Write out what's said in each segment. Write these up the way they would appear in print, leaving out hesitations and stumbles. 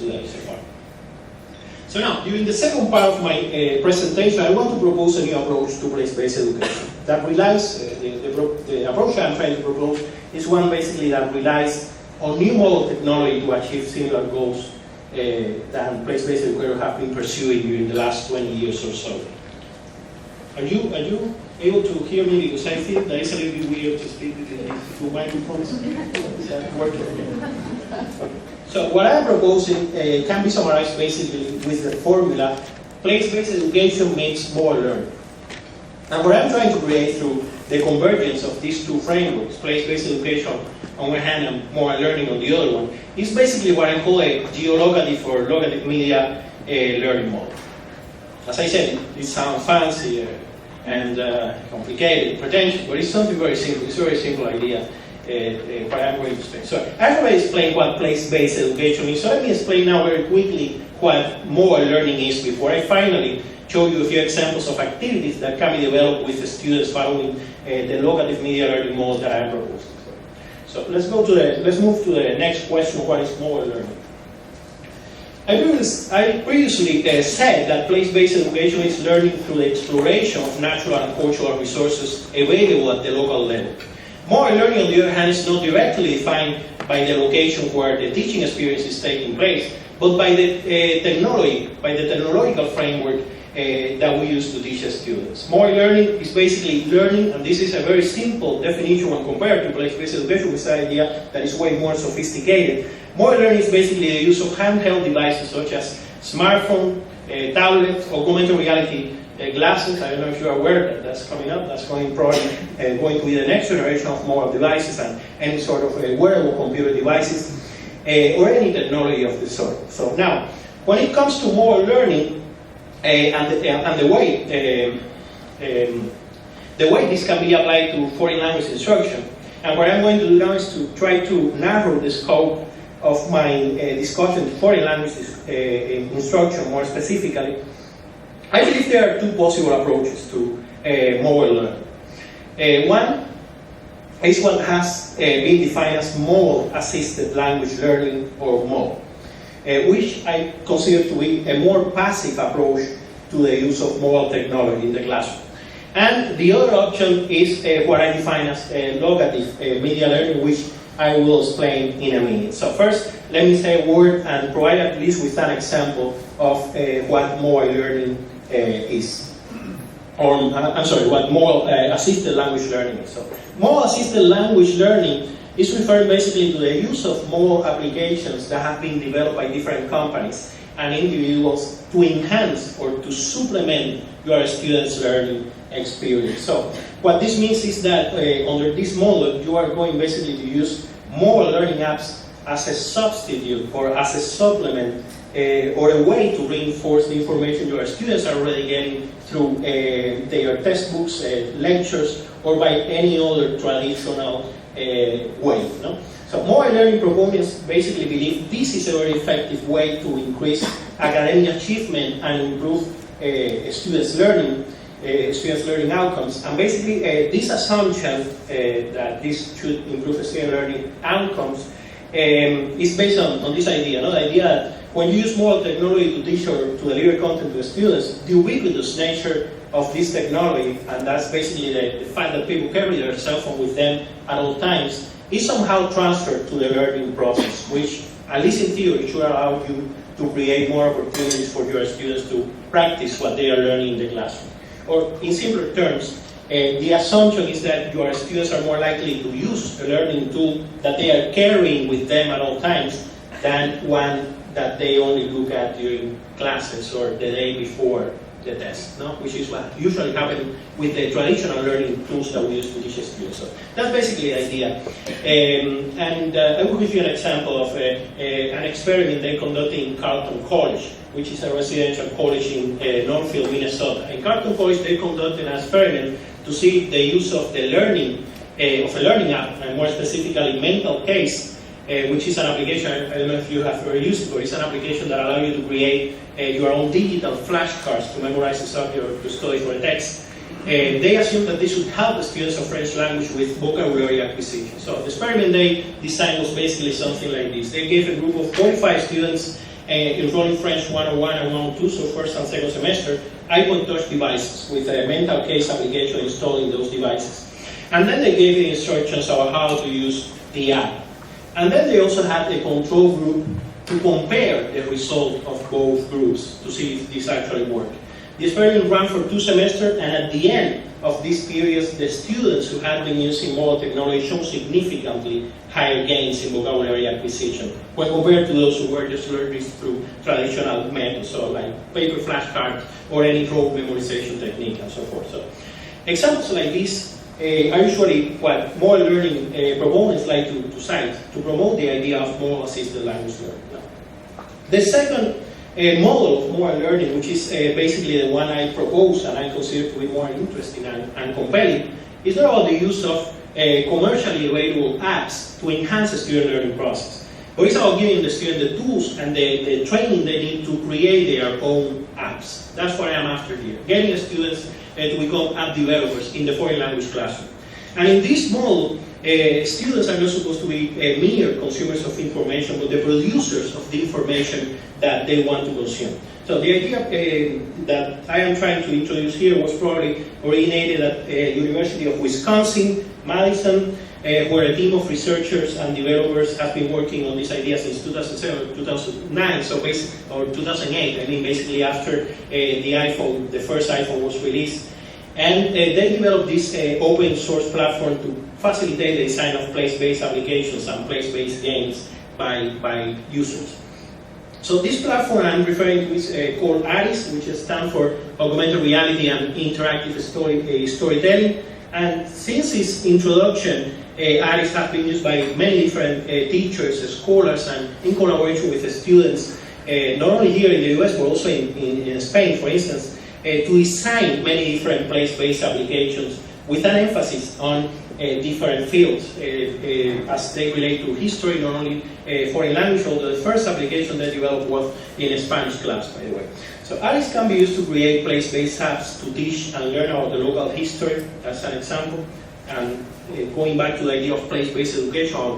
today so far. So now, during the second part of my presentation, I want to propose a new approach to place-based education that relies, the approach I'm trying to propose is one basically that relies on new model technology to achieve similar goals than place-based educators have been pursuing during the last 20 years or so. Are you able to hear me? Because I feel that it's a little bit weird to speak with these two microphones. Is that working? Okay. So what I'm proposing can be summarized basically with the formula: place-based education makes more learning. And what I'm trying to create through the convergence of these two frameworks, place-based education on one hand and more learning on the other one, is basically what I call a geolocative or locative media learning model. As I said, it sounds fancy and complicated, pretentious, but it's something very simple. It's a very simple idea. What I'm going to explain. So I've already explained what place-based education is, so let me explain now very quickly what more learning is before I finally show you a few examples of activities that can be developed with the students following the locative media learning model that I'm proposing. So let's move to the next question: what is more learning? I previously said that place-based education is learning through the exploration of natural and cultural resources available at the local level. More learning, on the other hand, is not directly defined by the location where the teaching experience is taking place, but by the technological framework that we use to teach students. More learning is basically learning, and this is a very simple definition when compared to place-based education, with the idea that is way more sophisticated. More learning is basically the use of handheld devices such as smartphone, tablets, augmented reality glasses. I don't know if you are aware that that's coming up. That's going to be the next generation of mobile devices and any sort of wearable computer devices or any technology of the sort. So now, when it comes to more learning and the way this can be applied to foreign language instruction, and what I'm going to do now is to try to narrow the scope of my discussion to foreign language instruction more specifically. I believe there are two possible approaches to mobile learning. One is what has been defined as mobile-assisted language learning, or MOLE, which I consider to be a more passive approach to the use of mobile technology in the classroom. And the other option is what I define as locative media learning, which I will explain in a minute. So first, let me say a word and provide at least with an example of what mobile learning is. Or, what mobile assisted language learning is. So, mobile assisted language learning is referring basically to the use of mobile applications that have been developed by different companies and individuals to enhance or to supplement your students' learning experience. So, what this means is that under this model, you are going basically to use mobile learning apps as a substitute or as a supplement or a way to reinforce the information your students are already getting through their textbooks, lectures, or by any other traditional way. No? So mobile learning proponents basically believe this is a very effective way to increase academic achievement and improve students' learning outcomes. And basically this assumption that this should improve student learning outcomes is based on this idea, no? The idea that when you use mobile technology to teach or to deliver content to the students, the ubiquitous nature of this technology, and that's basically the fact that people carry their cell phone with them at all times, is somehow transferred to the learning process, which, at least in theory, should allow you to create more opportunities for your students to practice what they are learning in the classroom. Or in simpler terms, the assumption is that your students are more likely to use a learning tool that they are carrying with them at all times than one that they only look at during classes or the day before the test, no? Which is what usually happens with the traditional learning tools that we use to teach students. So that's basically the idea. I will give you an example of an experiment they conducted in Carleton College, which is a residential college in Northfield, Minnesota. In Carleton College, they conducted an experiment to see the use of the learning of a learning app, and more specifically, Mental Case, which is an application, I don't know if you have ever used it, but it's an application that allows you to create your own digital flashcards to memorize the subject or to study for a text. They assumed that this would help the students of French language with vocabulary acquisition. So the experiment they designed was basically something like this. They gave a group of 45 students enrolling French 101 and 102, so first and second semester, I got touch devices with a mental case application installed in those devices. And then they gave the instructions about how to use the app. And then they also had a control group to compare the result of both groups to see if this actually worked. The experiment ran for 2 semesters, and at the end of these periods, the students who had been using mobile technology showed significantly higher gains in vocabulary acquisition when compared to those who were just learning through traditional methods, so like paper flashcards or any rote memorization technique and so forth. So examples like this are usually what mobile learning proponents like to cite to promote the idea of mobile assisted language learning. The second model of mobile learning, which is basically the one I propose and I consider to be more interesting and compelling, is not about the use of commercially available apps to enhance the student learning process, but it's about giving the student the tools and the training they need to create their own apps. That's what I'm after here, getting the students to become app developers in the foreign language classroom. And in this model, students are not supposed to be mere consumers of information, but the producers of the information that they want to consume. So the idea that I am trying to introduce here was probably originated at University of Wisconsin, Madison, where a team of researchers and developers have been working on this idea since 2007 or 2009, so or 2008, I mean basically after the first iPhone was released. And they developed this open source platform to facilitate the design of place-based applications and place-based games by users. So this platform I'm referring to is called ARIS, which stands for Augmented Reality and Interactive Storytelling. And since its introduction, ARIS has been used by many different teachers, scholars, and in collaboration with the students, not only here in the US, but also in Spain, for instance, to design many different place-based applications with an emphasis on different fields as they relate to history, not only foreign language, although the first application they developed was in a Spanish class, by the way. So ARIS can be used to create place-based apps to teach and learn about the local history, as an example, and going back to the idea of place-based education, or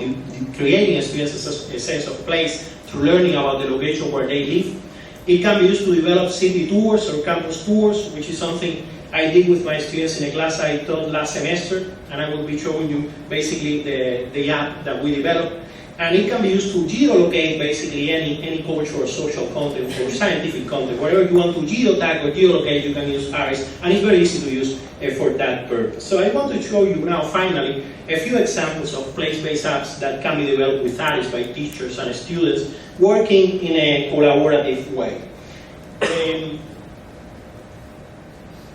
creating experiences a sense of place through learning about the location where they live. It can be used to develop city tours or campus tours, which is something I did with my students in a class I taught last semester, and I will be showing you basically the app that we developed. And it can be used to geolocate basically any cultural or social content or scientific content. Whatever you want to geotag or geolocate, you can use ARIS, and it's very easy to use for that purpose. So I want to show you now, finally, a few examples of place-based apps that can be developed with ARIS by teachers and students working in a collaborative way.